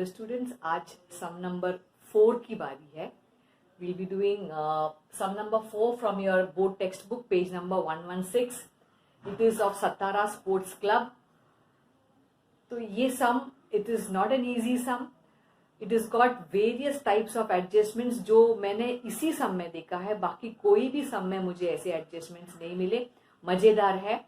Hello students, आज सम number 4 की बारी है. We'll be doing sum number 4 from your board textbook, page number 116. It is of Satara Sports Club. तो ये sum, it is not an easy sum. It has got various types of adjustments जो मैंने इसी sum में देखा है. बाकी कोई भी sum में मुझे ऐसे adjustments नहीं मिले. मजेदार है.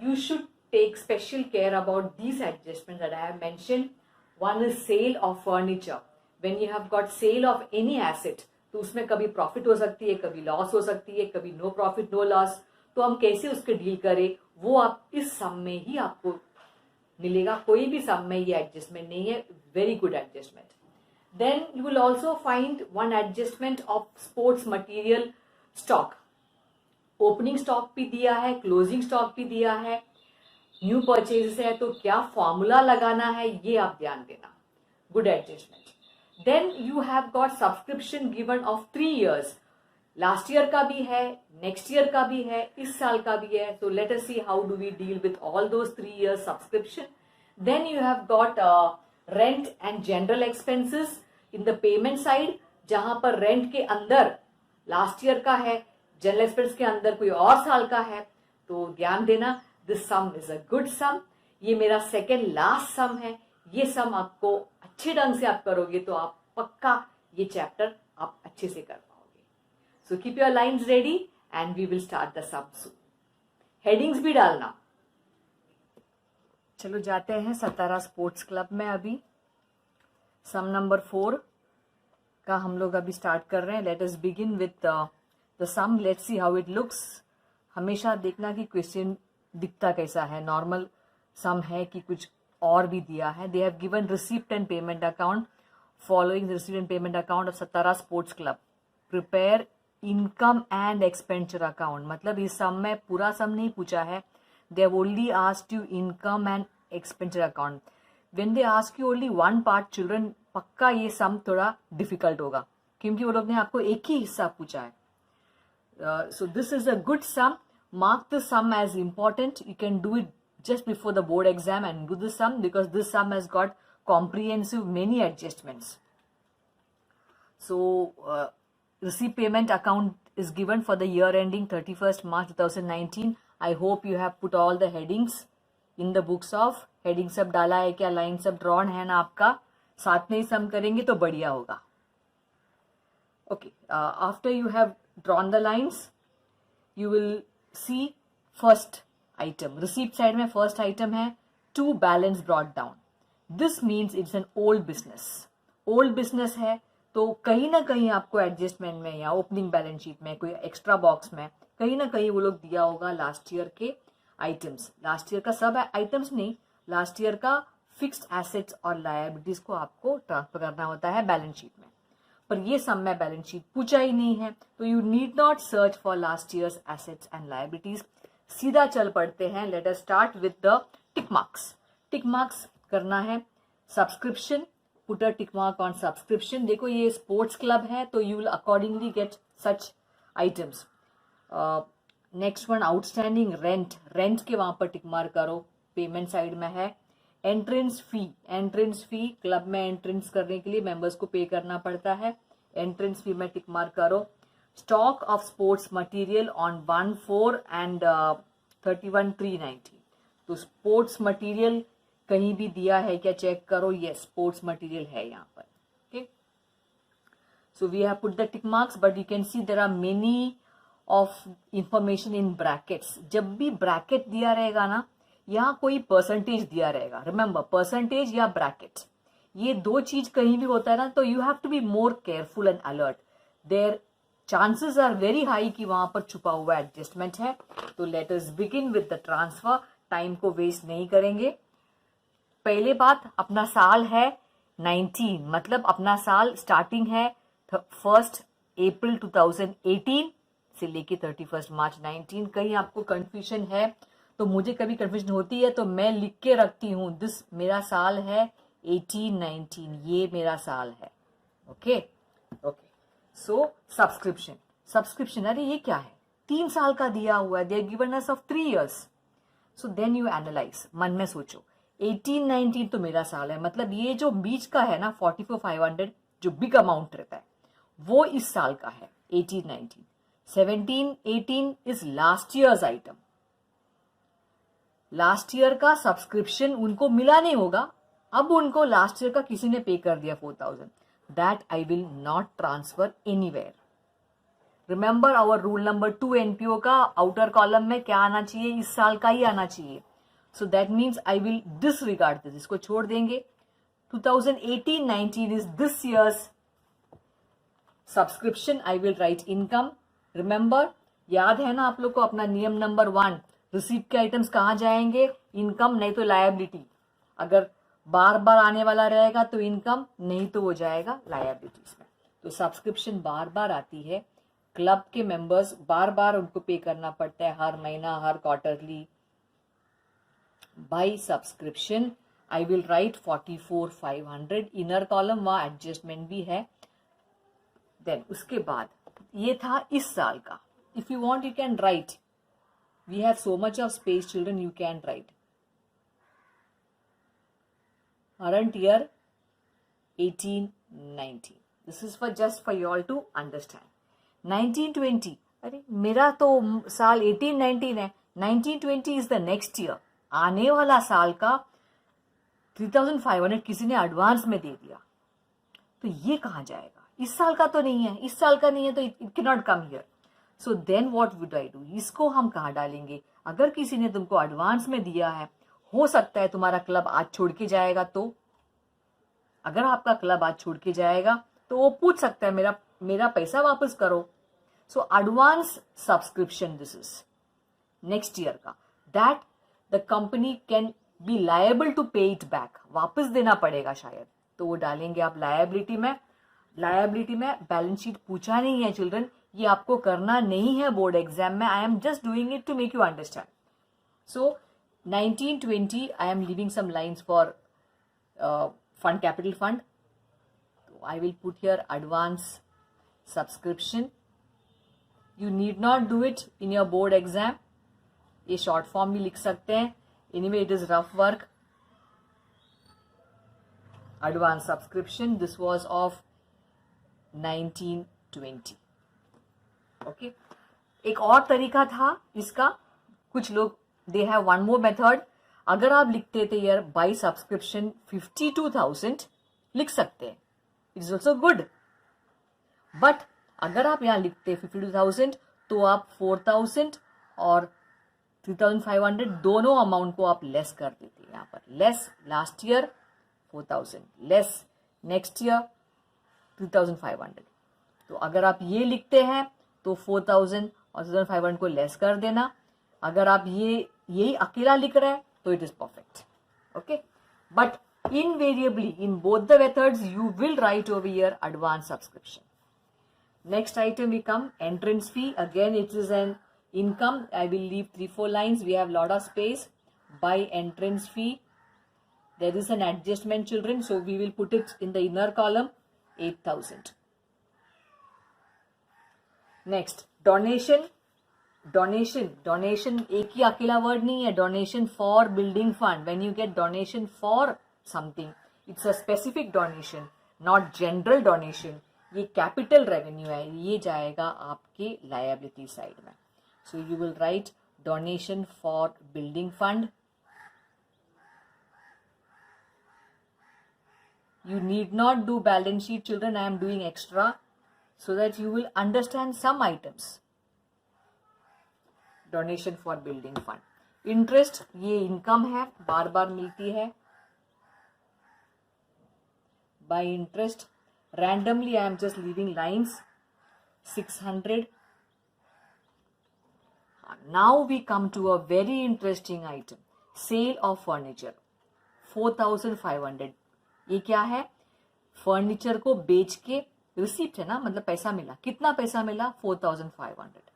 You should take special care about these adjustments that I have mentioned. One is sale of furniture. When you have got sale of any asset, तो उसमें कभी प्रॉफिट हो सकती है, कभी लॉस हो सकती है, कभी नो प्रॉफिट नो लॉस. तो हम कैसे उसके डील करें, वो आप इस सम में ही आपको मिलेगा. कोई भी सम में ये एडजस्टमेंट नहीं है. Very good adjustment. Then you will also find one adjustment of sports material stock. Opening stock भी दिया है, क्लोजिंग स्टॉक भी दिया है, न्यू परचेज है, तो क्या फॉर्मूला लगाना है ये आप ध्यान देना. Good adjustment. Then you have got subscription given of 3 years. Last year का भी है, नेक्स्ट ईयर का भी है, इस साल का भी है. तो let us see how do we deal with all those 3 years subscription. Then you have got rent and general expenses in the payment side, जहां पर रेंट के अंदर लास्ट ईयर का है, जनरल एक्सपेंस के अंदर कोई और साल का है. तो ध्यान देना, this sum is a good sum. ये मेरा सेकेंड लास्ट सम है. ये सम आपको अच्छे ढंग से आप करोगे तो आप पक्का ये चैप्टर आप अच्छे से कर पाओगे. So keep your lines ready and we will start the sum soon. Headings भी डालना. चलो जाते हैं सतारा स्पोर्ट्स क्लब में. अभी सम नंबर 4 का हम लोग अभी स्टार्ट कर रहे हैं. Let us begin with the sum. Let's see how it looks. हमेशा देखना कि क्वेश्चन दिखता कैसा है. नॉर्मल सम है कि कुछ और भी दिया है. They have given receipt and payment account. Following receipt and payment account of Satara sports club. Prepare income and expenditure account. मतलब इस सम में पूरा सम नहीं पूछा है. They have only asked you income and expenditure account. When they ask you only one part children, पक्का ये सम थोड़ा डिफिकल्ट होगा क्योंकि वो लोग ने आपको एक ही हिस्सा पूछा है. So this is a good sum. Mark the sum as important. You can do it just before the board exam and do the sum because this sum has got comprehensive many adjustments. So receipt payment account is given for the year ending 31st March 2019. I hope you have put all the headings in the books of. Headings सब डाला है क्या, line सब drawn है ना आपका. साथ में ही सम करेंगे तो बढ़िया होगा. Okay, after you have drawn the lines, you will see first item. Receipt side में first item है to balance brought down. This means it's an old business. Old business है तो कहीं ना कहीं आपको एडजस्टमेंट में या ओपनिंग बैलेंस शीट में कोई एक्स्ट्रा बॉक्स में कहीं ना कहीं वो लोग दिया होगा लास्ट ईयर के आइटम्स. लास्ट ईयर का सब आइटम्स नहीं, लास्ट ईयर का फिक्स्ड एसेट्स और लायबिलिटीज को आपको ट्रांसफर करना होता है बैलेंस शीट में. पर ये सम में बैलेंस शीट पूछा ही नहीं है तो you need not search for last years assets and liabilities. सीधा चल पड़ते हैं. Let us start with the tick marks. Tick marks करना है. Subscription, put a tick mark on subscription. देखो ये स्पोर्ट्स क्लब है तो you will accordingly get such items. Next one outstanding rent. Rent के वहां पर टिक मार्क करो, पेमेंट साइड में है. Entrance fee. Entrance fee club में एंट्रेंस करने के लिए मेंबर्स को पे करना पड़ता है. एंट्रेंस फी में टिक मार्क करो. Stock of sports material on 1/4 and 31/3/19. तो स्पोर्ट्स मटेरियल कहीं भी दिया है क्या चेक करो. यस, स्पोर्ट्स मटेरियल है यहाँ पर. Okay, so we have put the tick marks but you can see there are many of information in brackets. जब भी ब्रैकेट दिया रहेगा ना, यहाँ कोई परसेंटेज दिया रहेगा. रिमेंबर, परसेंटेज या ब्रैकेट, ये दो चीज कहीं भी होता है ना तो you have to be more careful and alert. There chances are very high कि वहां पर छुपा हुआ एडजस्टमेंट है. तो let us begin with the transfer. Time को वेस्ट नहीं करेंगे. पहले बात, अपना साल है 19, मतलब अपना साल स्टार्टिंग है 1 April 2018 से लेके 31 March 19. कहीं आपको कंफ्यूजन है तो मुझे कभी कंफ्यूजन होती है तो मैं लिख के रखती हूँ. दिस मेरा साल है 18-19, ये मेरा साल है. Okay okay. So subscription. Subscription, अरे ये क्या है, 3 साल का दिया हुआ है. They are given us of 3 years. So then you analyse. मन में सोचो 18-19 तो मेरा साल है, मतलब ये जो बीच का है ना 44,500 जो बिग अमाउंट रहता है वो इस साल का है 18-19। 17-18 is last years item. Last year का सब्सक्रिप्शन उनको मिला नहीं होगा, अब उनको लास्ट ईयर का किसी ने पे कर दिया 4,000, that I will not transfer anywhere. Remember our rule number 2 NPO का आउटर कॉलम में क्या आना चाहिए, इस साल का ही आना चाहिए। So that means I will disregard this, इसको छोड़ देंगे। 2018-19 is this years subscription, I will right income. Remember, याद है ना आप लोग को अपना नियम नंबर 1, रिसीट के आइटम्स कहाँ जाएंगे, इनकम नहीं तो लायबिलिटी। अगर बार बार आने वाला रहेगा तो इनकम, नहीं तो वो जाएगा लायबिलिटीज में। तो सब्सक्रिप्शन बार बार आती है, क्लब के मेंबर्स बार बार उनको पे करना पड़ता है, हर महीना, हर quarterly. By subscription I will write 44,500 inner column, वहां एडजस्टमेंट भी है। देन उसके बाद ये था इस साल का। If you want you can write, we have so much of space children, you can write current year 18-19. This is for just for you all to understand. 19-20, अरे मेरा तो साल 18-19 है, 19-20 is the next year। आने वाला साल का 3,500 किसी ने एडवांस में दे दिया, तो ये कहाँ जाएगा, इस साल का तो नहीं है, इस साल का नहीं है तो it can not come here. So then what would I do, इसको हम कहाँ डालेंगे। अगर किसी ने तुमको एडवांस में दिया है, हो सकता है तुम्हारा क्लब आज छोड़ के जाएगा, तो अगर आपका क्लब आज छोड़ के जाएगा तो वो पूछ सकता है मेरा पैसा वापस करो। So advance subscription this is next year का, that the company can be liable to pay it back, वापस देना पड़ेगा शायद, तो वो डालेंगे आप लायबिलिटी में। लायबिलिटी में बैलेंस शीट पूछा नहीं है चिल्ड्रन, ये आपको करना नहीं है बोर्ड एग्जाम में, I am just doing it to make you understand. So 19-20 I am leaving some lines for fund, capital fund. So I will put here advance subscription. You need not do it in your board exam. ये short form भी लिख सकते हैं, anyway it is rough work. Advance subscription, this was of 19-20. Okay. एक और तरीका था इसका, कुछ लोग they have one more method। अगर आप लिखते थे यार बाई सब्सक्रिप्शन 52,000 लिख सकते हैं, it is also good. But अगर आप यहाँ लिखते 52,000 तो आप 4,000 और 3,500 दोनों अमाउंट को आप लेस कर देते। यहाँ पर less last year 4,000, less next year 3,500। तो अगर आप ये लिखते हैं तो 4,000 और 3,500 को लेस कर देना। अगर आप यही अकेला लिख रहे हैं तो it is perfect. Okay, but invariably in both the methods you will write over here advance subscription. Next item we come entrance fee. Again it is an income. I will leave 3-4 lines, we have lot of space. By entrance fee there is an adjustment children, so we will put it in the inner column 8,000. Next donation एक ही अकेला word नहीं है, donation for building fund. When you get donation for something it's a specific donation, not general donation. ये capital revenue है, ये जाएगा आपके liability side में। So you will write donation for building fund. You need not do balance sheet children, I am doing extra so that you will understand some items. Donation for building fund. Interest ये income है, बार बार मिलती है। By interest randomly I am just leaving lines 600। Now we come to a very interesting item, sale of furniture 4,500। ये क्या है, furniture को बेच के रिसीप्ट है ना, मतलब पैसा मिला। कितना पैसा मिला, 4,500।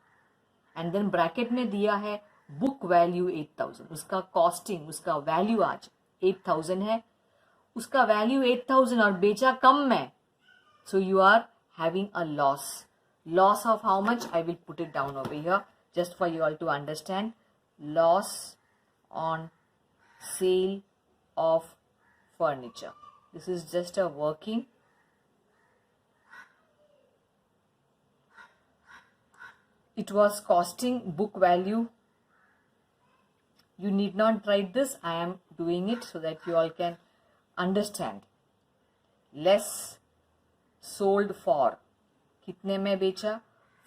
एंड देन ब्रैकेट में दिया है बुक वैल्यू 8,000, उसका कॉस्टिंग, उसका वैल्यू आज 8,000 है, उसका वैल्यू 8,000 और बेचा कम में, so you are having a loss of how much, I will put it down over here just for you all to understand. Loss on sale of furniture. This is just a working. It was costing book value. You need not write this. I am doing it so that you all can understand. Less sold for. कितने में बेचा?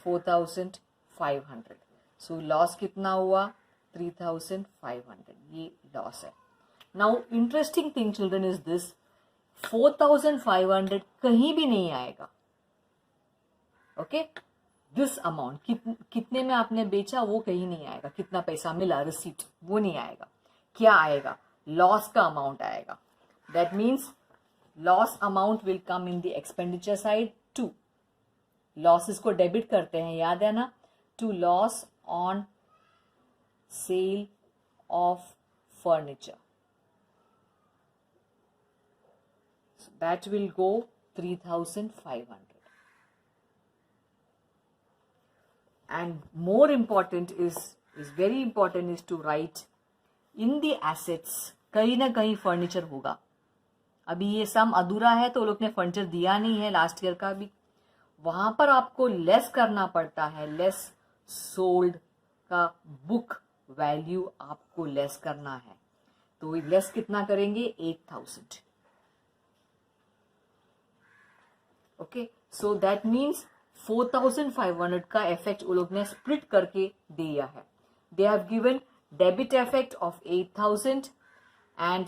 4,500. So loss कितना हुआ? 3,500. ये loss है. Now interesting thing children is this. 4,500 कहीं भी नहीं आएगा. ओके, दिस अमाउंट कितने में आपने बेचा वो कहीं नहीं आएगा. कितना पैसा मिला रिसीप्ट वो नहीं आएगा. क्या आएगा? लॉस का अमाउंट आएगा. That means loss amount will come in the expenditure side too. Losses को डेबिट करते हैं, याद है ना, to loss on sale of furniture. That will go 3,500. And more important is very important is to write in the assets. कहीं ना कहीं furniture होगा. अभी ये सम अधूरा है तो लोग ने फर्नीचर दिया नहीं है लास्ट ईयर का भी. वहां पर आपको लेस करना पड़ता है. लेस सोल्ड का बुक वैल्यू आपको लेस करना है. तो लेस कितना करेंगे? 8,000. ओके, सो दैट मीन्स 4,500 का इफेक्ट वो लोग ने स्प्लिट करके दिया है. They have given debit effect of 8,000 and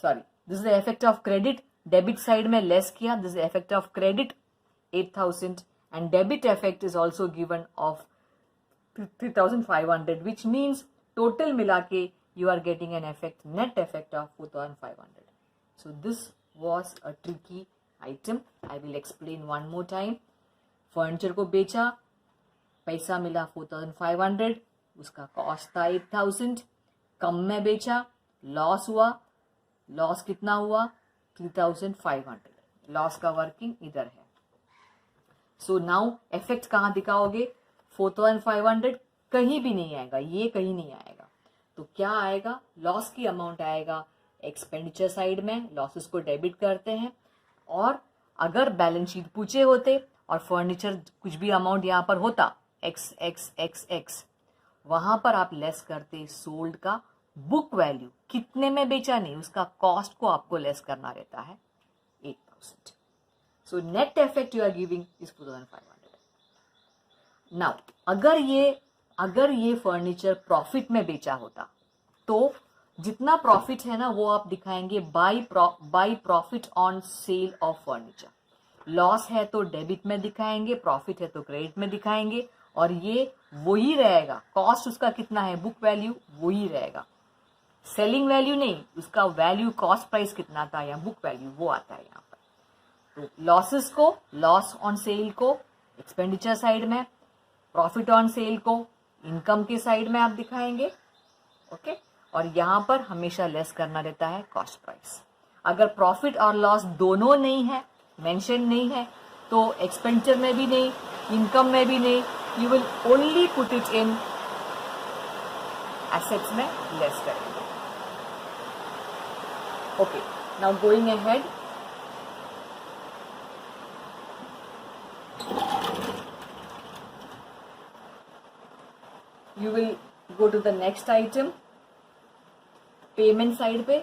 sorry, this is the effect of credit. Debit side में लेस किया. This is effect of credit 8,000 and debit effect is also given of 3,500 which means total मिला के you are getting an effect, net effect of 4,500. So this was a tricky item. I will explain one more time. Furniture को बेचा, पैसा मिला 4,500, उसका cost था 8,000. कम में बेचा, लॉस हुआ. लॉस कितना हुआ? 3,500. लॉस का वर्किंग इधर है. सो नाउ इफेक्ट कहाँ दिखाओगे? 4,500 कहीं भी नहीं आएगा. ये कहीं नहीं आएगा. तो क्या आएगा? लॉस की अमाउंट आएगा एक्सपेंडिचर साइड में. लॉसेस को डेबिट करते हैं. और अगर बैलेंस शीट पूछे होते और फर्नीचर कुछ भी अमाउंट यहाँ पर होता एक्स एक्स एक्स एक्स, वहां पर आप लेस करते सोल्ड का बुक वैल्यू. कितने में बेचा नहीं, उसका कॉस्ट को आपको लेस करना रहता है 8,000. So net effect you are giving is 4,500. Now अगर ये फर्नीचर प्रॉफिट में बेचा होता तो जितना प्रॉफिट है ना वो आप दिखाएंगे by profit on sale of furniture. Loss है तो डेबिट में दिखाएंगे, प्रॉफिट है तो क्रेडिट में दिखाएंगे. और ये वही रहेगा. कॉस्ट उसका कितना है, बुक वैल्यू वही रहेगा. सेलिंग वैल्यू नहीं, उसका वैल्यू कॉस्ट प्राइस कितना था या बुक वैल्यू वो आता है यहाँ पर. तो लॉसेस को, लॉस ऑन सेल को एक्सपेंडिचर साइड में, प्रॉफिट ऑन सेल को इनकम के साइड में आप दिखाएंगे. ओके, और यहां पर हमेशा लेस करना रहता है कॉस्ट प्राइस. अगर प्रॉफिट और लॉस दोनों नहीं है, मेंशन नहीं है, तो एक्सपेंडिचर में भी नहीं, इनकम में भी नहीं, you will only put it in assets में लेस करेंगे. Okay, now going ahead. You will go to the next item. Payment side पे,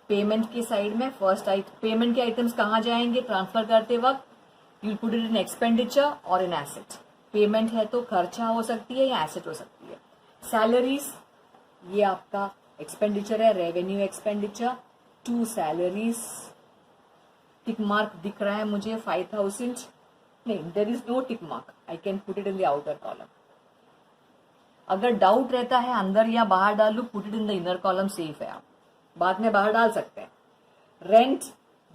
पेमेंट के साइड में फर्स्ट पेमेंट के आइटम्स कहाँ जाएंगे ट्रांसफर करते वक्त? You put it in expenditure और इन एसेट. पेमेंट है तो खर्चा हो सकती है या एसेट हो सकती है. सैलरीज, ये आपका एक्सपेंडिचर है, revenue expenditure. 2 salaries, tick mark दिख रहा है मुझे 5,000. नहीं, there is no tick mark. I can put it in the outer column. अगर डाउट रहता है अंदर या बाहर डालू, put it in the inner column, safe है. आप बाद में बाहर डाल सकते हैं. Rent,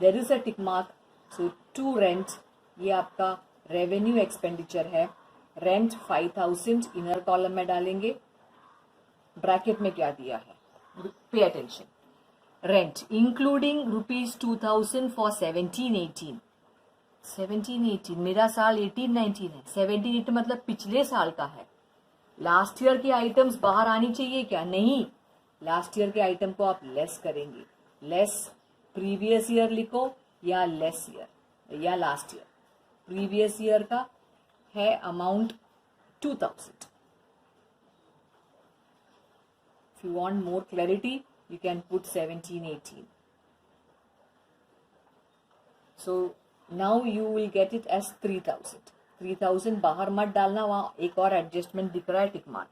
there is a tick mark. So 2 rent, ये आपका रेवेन्यू एक्सपेंडिचर है. रेंट 5,000 इनर कॉलम में डालेंगे. ब्रैकेट में क्या दिया है, pay attention. Rent including ₹2,000 for 17-18. 17-18 मेरा साल 18-19 है. 17-18 मतलब पिछले साल का है. लास्ट ईयर की आइटम्स बाहर आनी चाहिए क्या? नहीं, लास्ट ईयर के आइटम को आप लेस करेंगे, लेस प्रीवियस ईयर लिखो या लेस ईयर या लास्ट ईयर। प्रीवियस ईयर का है amount 2000। If you want more clarity, you can put 1718. So now you will get it as 3000. 3000 बाहर मत डालना, वहाँ एक और एडजस्टमेंट दिख रहा है tick mark.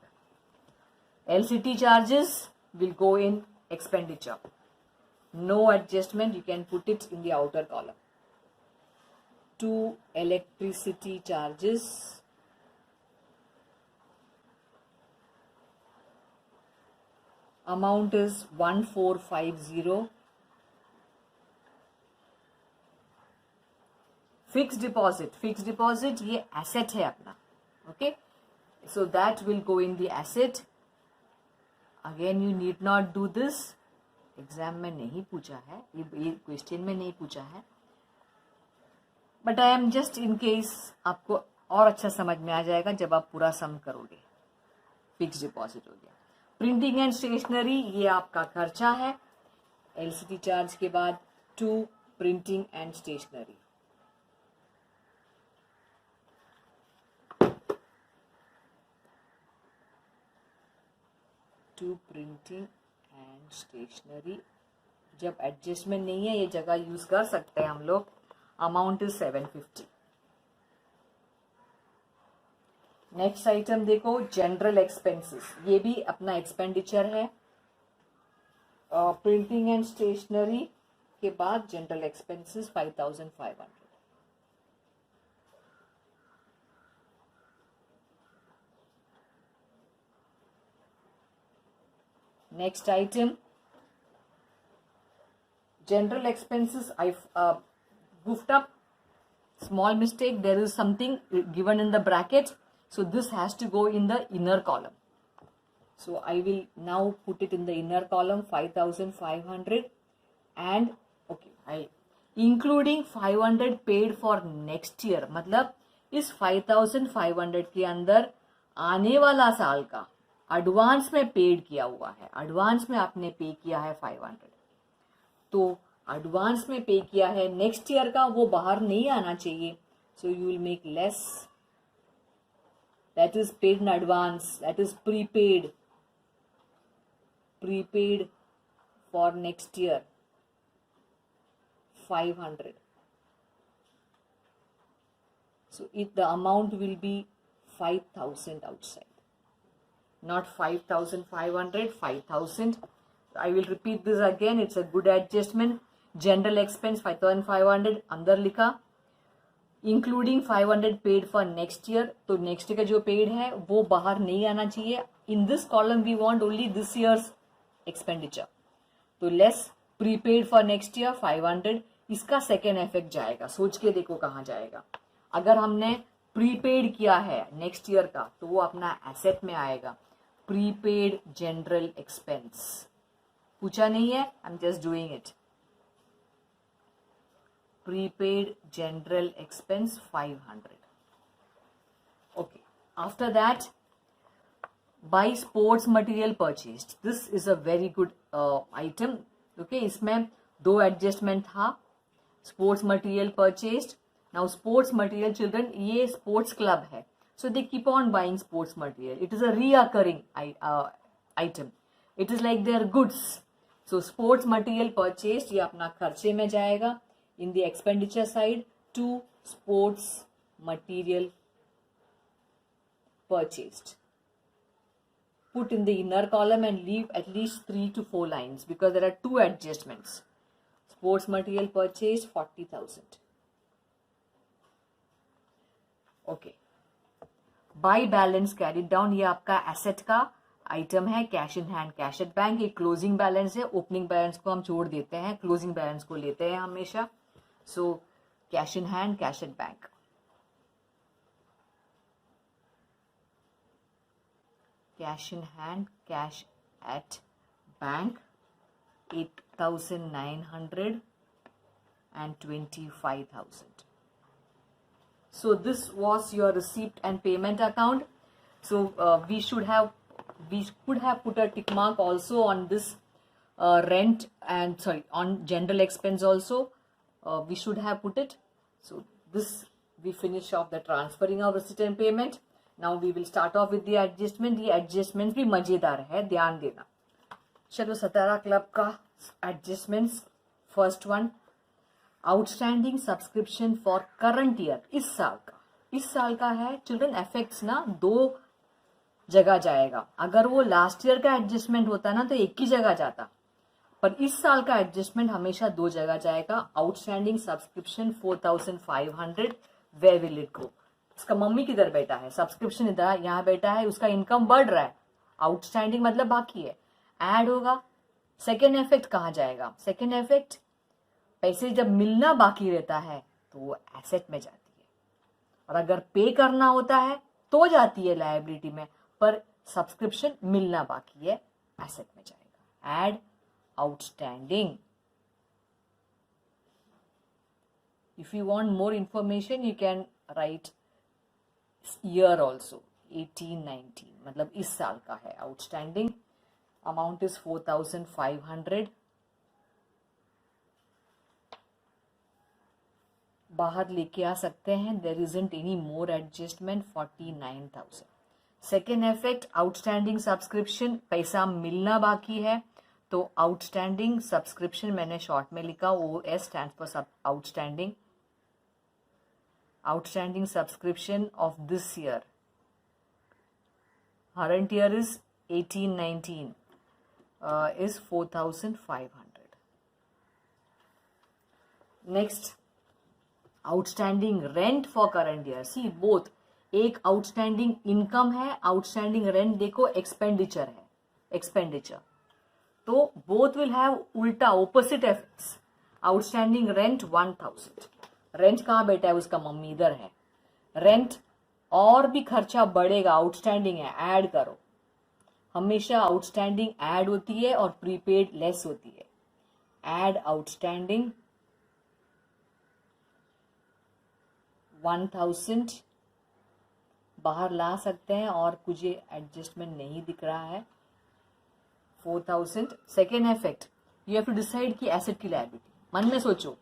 LCT charges will go in expenditure. No adjustment, you can put it in the outer column. 2 electricity charges, amount is 1450. Fixed deposit ये asset है अपना, okay, so that will go in the asset. Again you need not do this, exam में नहीं पूछा है, ये question में नहीं पूछा है, but I am just in case, आपको और अच्छा समझ में आ जाएगा जब आप पूरा सम करोगे। फिक्स डिपॉजिट हो गया। प्रिंटिंग एंड स्टेशनरी ये आपका खर्चा है, एलसीटी चार्ज के बाद 2 printing and stationery. Two printing and stationery, जब एडजस्टमेंट नहीं है ये जगह यूज कर सकते हैं हम लोग। Amount is 750। नेक्स्ट आइटम देखो, जनरल एक्सपेंसेस, ये भी अपना एक्सपेंडिचर है। प्रिंटिंग एंड स्टेशनरी के बाद general expenses 5500। Next item, general expenses. I goofed up, small mistake. There is something given in the bracket, so this has to go in the inner column. So I will now put it in the inner column, 5500, and okay, including 500 paid for next year. मतलब इस 5500 के अंदर आने वाला साल का advance में paid किया हुआ है, एडवांस में आपने पे किया है 500, तो एडवांस में पे किया है नेक्स्ट ईयर का, वो बाहर नहीं आना चाहिए। So you will make less, that is paid in advance, that is prepaid, prepaid for next year 500. So if the amount will be 5000 outside, not 5500, 5000. I will repeat this again, it's a good adjustment. General expense 5500 अंदर लिखा, including 500 paid for next year, तो next year का जो paid है वो बाहर नहीं आना चाहिए। In this column we want only this year's expenditure, तो less prepaid for next year 500, इसका second effect जाएगा। सोच के देखो कहाँ जाएगा। अगर हमने प्रीपेड किया है नेक्स्ट ईयर का तो वो अपना एसेट में आएगा। प्रीपेड जनरल एक्सपेंस पूछा नहीं है, आई am just doing it. Prepaid general expense 500. Okay, after that bye sports material purchased, this is a very good item. Okay, इसमें 2 एडजस्टमेंट था। Sports material purchased, now sports material children, ये sports club है, so they keep on buying sports material. It is a reoccurring item. It is like their goods. So sports material purchased, ये अपना खर्चे में जाएगा in the expenditure side to sports material purchased. Put in the inner column and leave at least 3 to 4 lines because there are 2 adjustments. Sports material purchased 40,000. Okay. By balance carried down, ये आपका asset का item है। Cash in hand, cash at bank, ये closing balance है। Opening balance को हम छोड़ देते हैं, क्लोजिंग बैलेंस को लेते हैं हमेशा। So cash in hand, cash at bank. Cash in hand, cash at bank 8,900 and 25,000. So this was your receipt and payment account. So we should have we could have put a tick mark also on this rent and on general expense also. We should have put it. So this we finish off the transferring of receipt and payment. Now we will start off with the adjustment. ये adjustments भी मजेदार है, ध्यान देना. चलो सतारा club का adjustments. First one, outstanding subscription for current year. इस साल का है चिल्ड्रन. इफेक्ट्स ना दो जगह जाएगा. अगर वो लास्ट ईयर का एडजस्टमेंट होता ना तो एक ही जगह जाता, पर इस साल का एडजस्टमेंट हमेशा दो जगह जाएगा. Outstanding subscription 4500, where will it go? उसका मम्मी किधर बैठा है, सब्सक्रिप्शन इधर यहाँ बैठा है, उसका इनकम बढ़ रहा है, आउटस्टैंडिंग मतलब बाकी है, ऐड होगा. सेकेंड इफेक्ट कहाँ जाएगा? सेकेंड इफेक्ट पैसे जब मिलना बाकी रहता है तो वो एसेट में जाती है, और अगर पे करना होता है तो जाती है लायबिलिटी में, पर सब्सक्रिप्शन मिलना बाकी है एसेट में जाएगा. Add outstanding. If you want more information, you can write year also. 18-19 मतलब इस साल का है. Outstanding amount is 4500. बाहर लेके आ सकते हैं. There isn't any more adjustment. 49,000. Second effect, outstanding subscription, पैसा मिलना बाकी है तो आउटस्टैंडिंग सब्सक्रिप्शन मैंने शॉर्ट में लिखा, OS stand for outstanding. Outstanding subscription of this year, current year is 18-19, is 4500. Next, outstanding rent for current year. See both, एक outstanding income है, आउटस्टैंडिंग रेंट देखो एक्सपेंडिचर है, एक्सपेंडिचर. तो बोथ विल हैव उल्टा opposite effects. Outstanding rent 1000. Rent कहाँ बैठा है? उसका मम्मी इधर है. रेंट और भी खर्चा बढ़ेगा, आउटस्टैंडिंग है, ऐड करो. हमेशा आउटस्टैंडिंग ऐड होती है और प्रीपेड लेस होती है. ऐड आउटस्टैंडिंग 1000 बाहर ला सकते हैं, और कुछ एडजस्टमेंट नहीं दिख रहा है. 4000. Second effect, you have to decide कि एसेट की लायबिलिटी. मन में सोचो,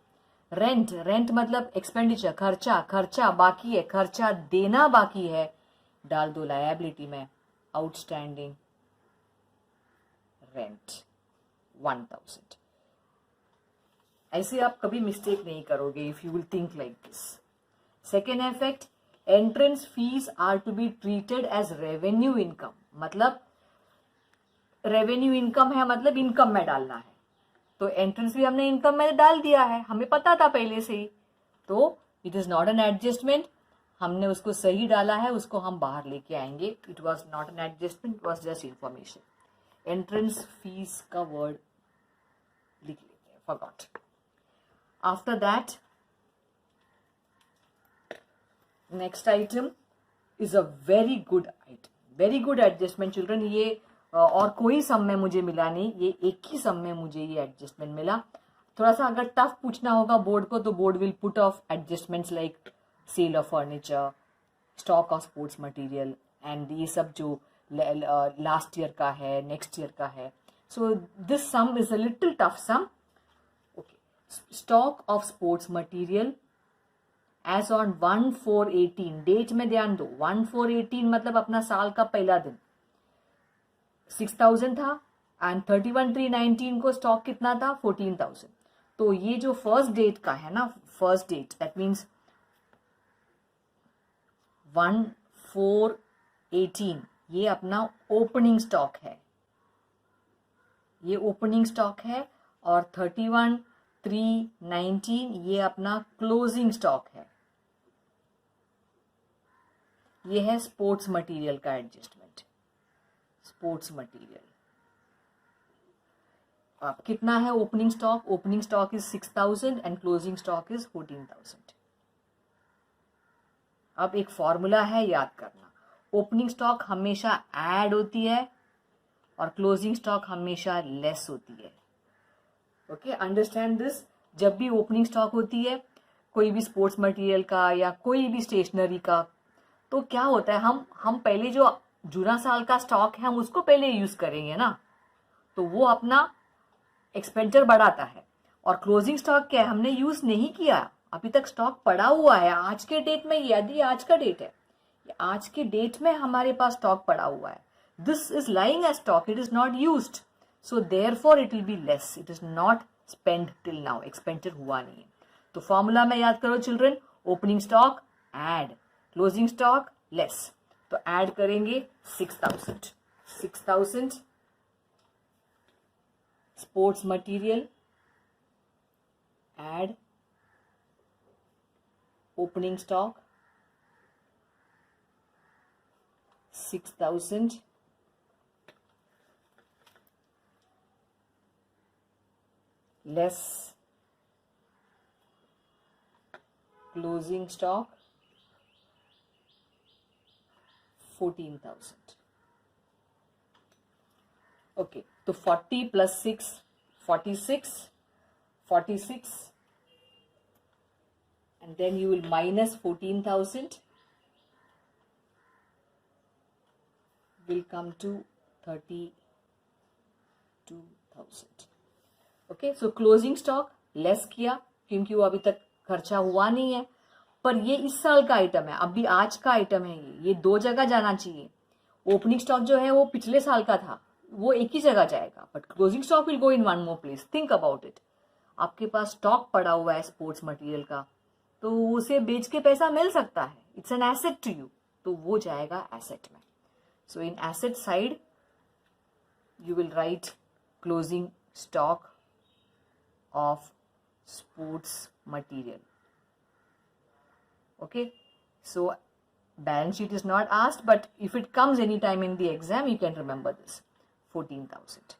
रेंट, रेंट मतलब एक्सपेंडिचर, खर्चा बाकी है, खर्चा देना बाकी है, डाल दो लायबिलिटी में. Outstanding rent 1000. ऐसे आप कभी मिस्टेक नहीं करोगे if you will think like this. Second effect, entrance fees are to be treated as revenue income. मतलब रेवेन्यू इनकम है, मतलब इनकम में डालना है, तो एंट्रेंस भी हमने इनकम में डाल दिया है, हमें पता था पहले से ही, तो it is not an adjustment. हमने उसको सही डाला है, उसको हम बाहर लेके आएंगे. It was not an adjustment, it was just information. Entrance fees का वर्ड लिख लेते हैं, forgot. After that next item is a very good item, very good adjustment children. ये और कोई सम में मुझे मिला नहीं, ये एक ही सम में मुझे ये एडजस्टमेंट मिला. थोड़ा सा अगर टफ पूछना होगा बोर्ड को तो board will put of adjustments like sale of furniture, stock of sports material, and ये सब जो लास्ट ईयर का है, नेक्स्ट ईयर का है. So this sum is a little tough sum. Okay, stock of sports material as on 1/4/18. Date में ध्यान दो, 1/4/18 मतलब अपना साल का पहला दिन. 6000 था, एंड 31/3/19 को स्टॉक कितना था? 14,000. तो ये जो फर्स्ट डेट का है ना, फर्स्ट डेट, दैट मीन्स 1/4/18, ये अपना ओपनिंग स्टॉक है, ये ओपनिंग स्टॉक है. और 31/3/19 ये अपना क्लोजिंग स्टॉक है. ये है स्पोर्ट्स मटेरियल का एडजस्टमेंट. स्पोर्ट्स मटेरियल अब कितना है opening stock? Opening stock is 6000 and closing stock is 14,000. अब एक फॉर्मूला है, याद करना. ओपनिंग स्टॉक हमेशा ऐड होती है और क्लोजिंग स्टॉक हमेशा लेस होती है. Okay, understand this. जब भी ओपनिंग स्टॉक होती है कोई भी स्पोर्ट्स मटेरियल का या कोई भी स्टेशनरी का, तो क्या होता है, हम पहले जो जूना साल का स्टॉक है हम उसको पहले यूज करेंगे ना, तो वो अपना एक्सपेंडिचर बढ़ाता है। और क्लोजिंग स्टॉक क्या है, हमने यूज नहीं किया, अभी तक स्टॉक पड़ा हुआ है आज के डेट में। यदि आज का डेट है, आज के डेट में हमारे पास स्टॉक पड़ा हुआ है, this is lying as stock, it is not used, so therefore it will be less, it is not spend till now, expenditure हुआ नहीं है। तो फॉर्मूला में याद करो children, opening stock add closing stock less, तो ऐड करेंगे 6000 sports material add opening stock 6000 less closing stock 14,000. Okay, तो 40 plus 6 46 and then you will minus 14,000 will come to 32,000. Okay, so closing stock less किया क्योंकि वो अभी तक खर्चा हुआ नहीं है, पर ये इस साल का आइटम है, अभी आज का आइटम है, ये दो जगह जाना चाहिए। ओपनिंग स्टॉक जो है वो पिछले साल का था, वो एक ही जगह जाएगा, but closing stock will go in one more place. Think about it, आपके पास स्टॉक पड़ा हुआ है स्पोर्ट्स मटेरियल का, तो उसे बेच के पैसा मिल सकता है, it's an asset to you, तो वो जाएगा एसेट में। So in asset side you will write closing stock of sports material. Okay, so balance sheet is not asked, but if it comes anytime in the exam, you can remember this 14,000.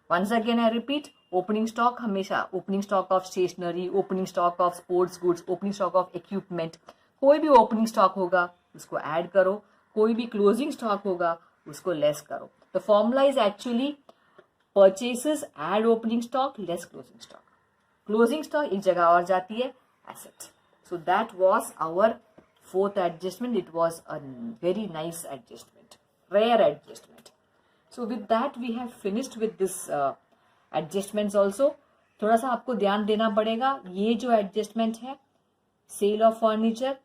Once again I repeat, opening stock हमेशा opening stock of stationery, opening stock of sports goods, opening stock of equipment, कोई भी opening stock होगा उसको add करो, कोई भी closing stock होगा उसको less करो। The formula is actually purchases add opening stock less closing stock. Closing stock एक जगह और जाती है asset. So that was our fourth adjustment. It was a very nice adjustment, rare adjustment. So with that we have finished with this adjustments also. थोड़ा सा आपको ध्यान देना पड़ेगा, ये जो adjustment है sale of furniture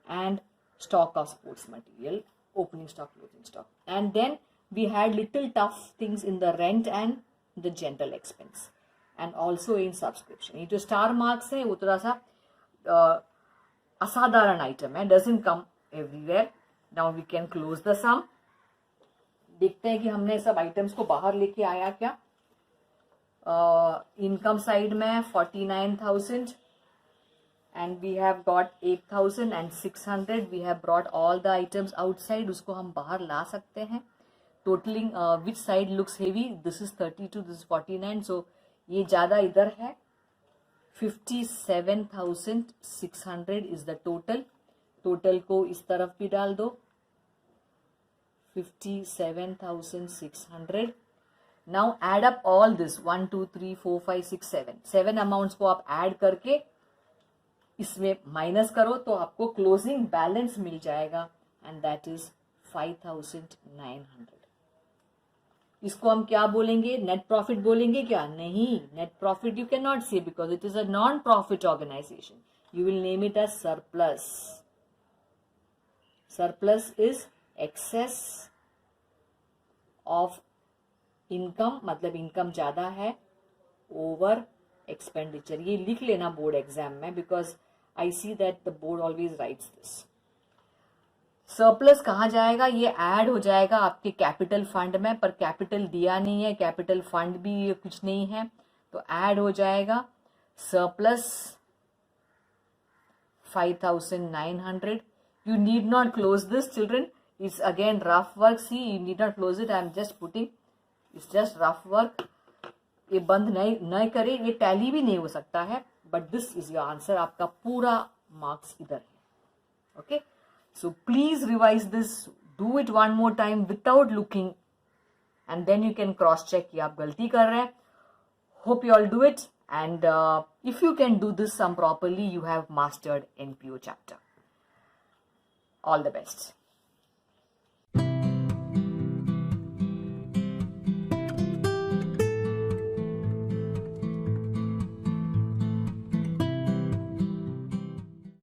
and stock of sports material, opening stock, closing stock, and then we had little tough things in the rent and the general expense and also in subscription. ये जो star marks है वो थोड़ा सा असाधारण item है, doesn't come everywhere. Now we can close the sum. देखते हैं कि हमने सब आइटम्स को बाहर लेके आया क्या। इनकम साइड में 49,000 and we have got 8,600. We have brought all the items outside, उसको हम बाहर ला सकते हैं। Totalling which side looks heavy, this is 32, this is 49, सो ये ज्यादा इधर है। 57,600 इज द टोटल, टोटल को इस तरफ भी डाल दो 57,600। Now add up all this 1 2 3 4 5 6 7 amounts को आप ऐड करके इसमें माइनस करो तो आपको क्लोजिंग बैलेंस मिल जाएगा एंड दैट इज 5,900। इसको हम क्या बोलेंगे, नेट प्रॉफिट बोलेंगे क्या? नहीं, net profit you can not say because it is a non profit organisation, you will name it as surplus. Surplus is excess of income, मतलब income ज्यादा है ओवर एक्सपेंडिचर। ये लिख लेना बोर्ड एग्जाम में because I see that the board always writes this. Surplus कहाँ जाएगा? ये ऐड हो जाएगा आपके कैपिटल फंड में, पर कैपिटल दिया नहीं है, कैपिटल फंड भी कुछ नहीं है, तो ऐड हो जाएगा surplus 5,900। You need not close this children, it's again rough work, see you need not close it, I am just putting, it's just rough work. ये बंद नहीं करे, ये टैली भी नहीं हो सकता है, but this is your answer, आपका पूरा मार्क्स इधर है। Okay, so please revise this, do it one more time without looking and then you can cross check कि आप गलती कर रहे हैं। Hope you all do it and if you can do this sum properly, you have mastered NPO chapter. All the best.